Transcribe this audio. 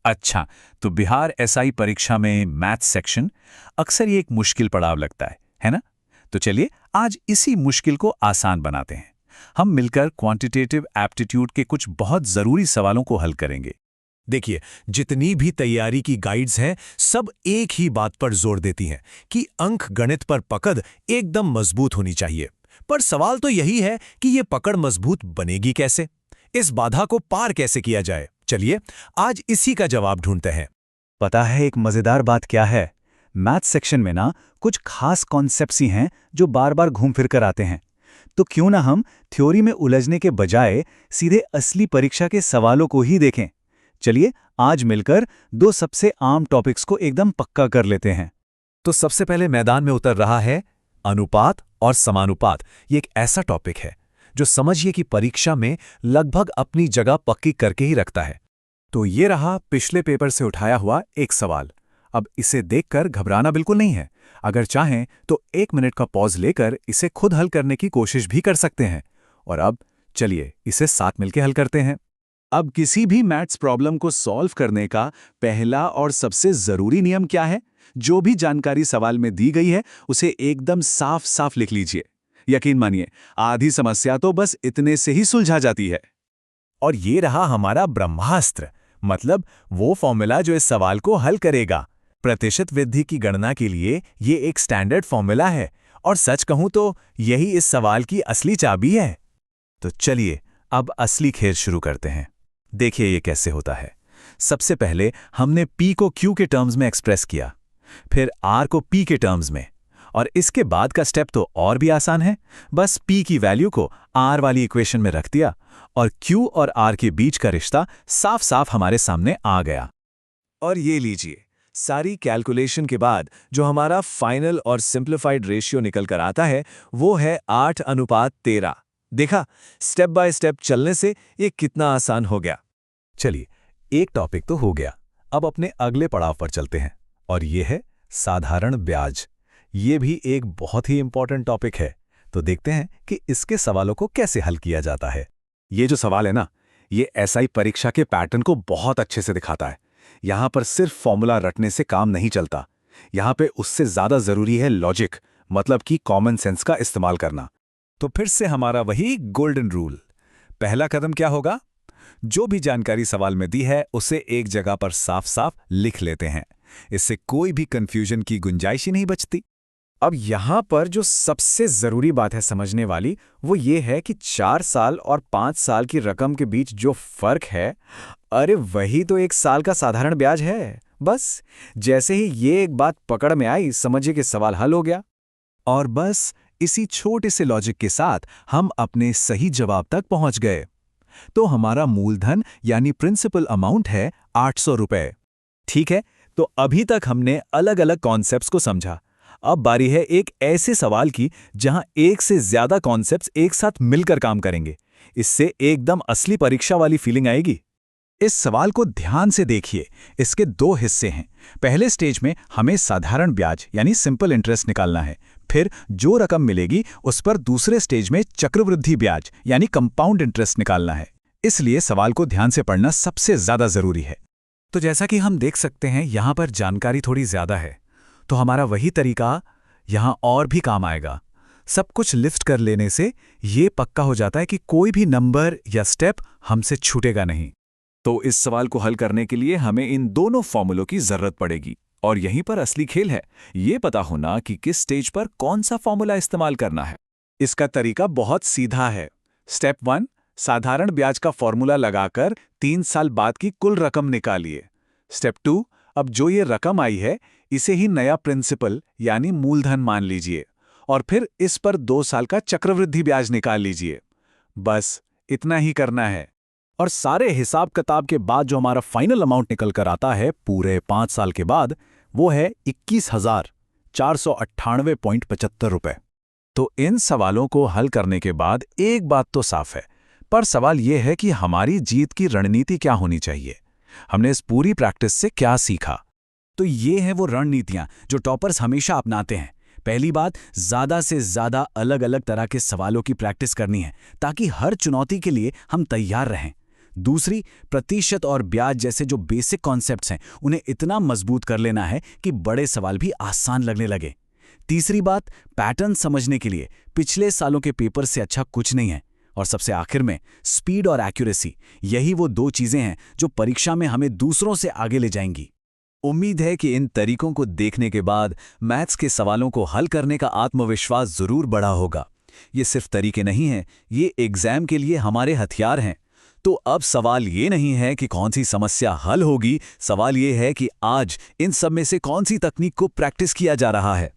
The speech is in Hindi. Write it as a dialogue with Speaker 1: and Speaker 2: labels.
Speaker 1: अच्छा, तो बिहार एसआई परीक्षा में मैथ्स सेक्शन अक्सर ये एक मुश्किल पड़ाव लगता है ना? तो चलिए आज इसी मुश्किल को आसान बनाते हैं। हम मिलकर क्वांटिटेटिव एप्टीट्यूड के कुछ बहुत जरूरी सवालों को हल करेंगे।
Speaker 2: देखिए, जितनी भी तैयारी की गाइड्स हैं, सब एक ही बात पर जोर देती हैं कि अंक गणित पर पकड़ एकदम मजबूत होनी चाहिए। पर सवाल तो यही है कि ये पकड़ मजबूत बनेगी कैसे? इस बाधा को पार कैसे किया जाए? चलिए, आज इसी का जवाब ढूंढते हैं।
Speaker 1: पता है एक मजेदार बात क्या है? मैथ्स सेक्शन में ना कुछ खास कॉन्सेप्ट्स ही हैं जो बार बार घूम फिर कर आते हैं। तो क्यों ना हम थ्योरी में उलझने के बजाय सीधे असली परीक्षा के सवालों को ही देखें। चलिए आज मिलकर दो सबसे आम टॉपिक्स को एकदम पक्का कर लेते हैं।
Speaker 2: तो सबसे पहले मैदान में उतर रहा है अनुपात और समानुपात। ये एक ऐसा टॉपिक है जो समझिए कि परीक्षा में लगभग अपनी जगह पक्की करके ही रखता है। तो ये रहा पिछले पेपर से उठाया हुआ एक सवाल। अब इसे देखकर घबराना बिल्कुल नहीं है। अगर चाहें तो 1 मिनट का पॉज लेकर इसे खुद हल करने की कोशिश भी कर सकते हैं। और अब चलिए इसे साथ मिलकर हल करते हैं।
Speaker 1: अब किसी भी मैथ्स प्रॉब्लम को सॉल्व करने का पहला और सबसे जरूरी नियम क्या है? जो भी जानकारी सवाल में दी गई है उसे एकदम साफ साफ लिख लीजिए। यकीन मानिए आधी समस्या तो बस इतने से ही सुलझा जाती है।
Speaker 2: और ये रहा हमारा ब्रह्मास्त्र, मतलब वो फॉर्मूला जो इस सवाल को हल करेगा। प्रतिशत वृद्धि की गणना के लिए ये एक स्टैंडर्ड फॉर्मूला है और सच कहूं तो यही इस सवाल की असली चाबी है। तो चलिए अब असली खेल शुरू करते हैं। देखिए ये कैसे होता है। सबसे पहले हमने p को q के टर्म्स में एक्सप्रेस किया, फिर r को p के टर्म्स में, और इसके बाद का स्टेप तो और भी आसान है। बस p की वैल्यू को r वाली इक्वेशन में रख दिया और q और r के बीच का रिश्ता साफ साफ हमारे सामने आ गया। और ये लीजिए, सारी कैलकुलेशन के बाद जो हमारा फाइनल और सिंप्लीफाइड रेशियो निकल कर आता है वो है 8:13। देखा, स्टेप बाय स्टेप चलने से ये कितना आसान हो गया। चलिए, एक टॉपिक तो हो गया। अब अपने अगले पड़ाव पर चलते हैं और ये है साधारण ब्याज। ये भी एक बहुत ही इंपॉर्टेंट टॉपिक है। तो देखते हैं कि इसके सवालों को कैसे हल किया जाता है।
Speaker 1: ये जो सवाल है ना, ये एसआई परीक्षा के पैटर्न को बहुत अच्छे से दिखाता है। यहाँ पर सिर्फ फॉर्मूला रटने से काम नहीं चलता। यहाँ पे उससे ज्यादा जरूरी है लॉजिक, मतलब कि कॉमन सेंस का इस्तेमाल करना।
Speaker 2: तो फिर से हमारा वही गोल्डन रूल। पहला कदम क्या होगा? जो भी जानकारी सवाल में दी है उसे एक जगह पर साफ साफ लिख लेते हैं। इससे कोई भी कंफ्यूजन की गुंजाइश ही नहीं बचती। अब यहां पर जो सबसे जरूरी बात है समझने वाली, वो ये है कि 4 साल और 5 साल की रकम के बीच जो फर्क है, अरे वही तो 1 साल का साधारण ब्याज है। बस जैसे ही ये एक बात पकड़ में आई, समझिए कि सवाल हल हो गया। और बस इसी छोटे से लॉजिक के साथ हम अपने सही जवाब तक पहुंच गए। तो हमारा मूलधन यानी प्रिंसिपल अमाउंट है 800 रुपए। ठीक है, तो अभी तक हमने अलग अलग कॉन्सेप्ट्स को समझा। अब बारी है एक ऐसे सवाल की जहां एक से ज्यादा कॉन्सेप्ट्स एक साथ मिलकर काम करेंगे। इससे एकदम असली परीक्षा वाली फीलिंग आएगी। इस सवाल को ध्यान से देखिए। इसके 2 हिस्से हैं। पहले स्टेज में हमें साधारण ब्याज यानी सिंपल इंटरेस्ट निकालना है। फिर जो रकम मिलेगी उस पर दूसरे स्टेज में चक्रवृद्धि ब्याज यानी कंपाउंड इंटरेस्ट निकालना है। इसलिए सवाल को ध्यान से पढ़ना सबसे ज्यादा जरूरी है। तो जैसा कि हम देख सकते हैं यहां पर जानकारी थोड़ी ज्यादा है, तो हमारा वही तरीका यहां और भी काम आएगा। सब कुछ लिस्ट कर लेने से ये पक्का हो जाता है कि कोई भी नंबर या स्टेप हमसे छूटेगा नहीं। तो इस सवाल को हल करने के लिए हमें इन दोनों फॉर्मूलों की जरूरत पड़ेगी। और यहीं पर असली खेल है, ये पता होना कि किस स्टेज पर कौन सा फॉर्मूला इस्तेमाल करना है। इसका तरीका बहुत सीधा है। स्टेप 1, साधारण ब्याज का फॉर्मूला लगाकर 3 साल बाद की कुल रकम निकालिए। स्टेप 2, अब जो ये रकम आई है इसे ही नया प्रिंसिपल यानी मूलधन मान लीजिए और फिर इस पर 2 साल का चक्रवृद्धि ब्याज निकाल लीजिए। बस इतना ही करना है। और सारे हिसाब किताब के बाद जो हमारा फाइनल अमाउंट निकल कर आता है पूरे 5 साल के बाद, वो है 21,498.75 रुपए। तो इन सवालों को हल करने के बाद एक बात तो साफ है, पर सवाल यह है कि हमारी जीत की रणनीति क्या होनी चाहिए। हमने इस पूरी प्रैक्टिस से क्या सीखा? तो ये हैं वो रणनीतियां जो टॉपर्स हमेशा अपनाते हैं। पहली बात, ज्यादा से ज्यादा अलग अलग तरह के सवालों की प्रैक्टिस करनी है ताकि हर चुनौती के लिए हम तैयार रहें।
Speaker 1: दूसरी, प्रतिशत और ब्याज जैसे जो बेसिक कॉन्सेप्ट्स हैं उन्हें इतना मजबूत कर लेना है कि बड़े सवाल भी आसान लगने लगे। तीसरी बात, पैटर्न समझने के लिए पिछले सालों के पेपर से अच्छा कुछ नहीं है। और सबसे आखिर में स्पीड और एक्यूरेसी, यही वो दो चीजें हैं जो परीक्षा में हमें दूसरों से आगे ले जाएंगी।
Speaker 2: उम्मीद है कि इन तरीकों को देखने के बाद मैथ्स के सवालों को हल करने का आत्मविश्वास जरूर बढ़ा होगा। ये सिर्फ तरीके नहीं हैं, ये एग्जाम के लिए हमारे हथियार हैं। तो अब सवाल ये नहीं है कि कौन सी समस्या हल होगी, सवाल ये है कि आज इन सब में से कौन सी तकनीक को प्रैक्टिस किया जा रहा है।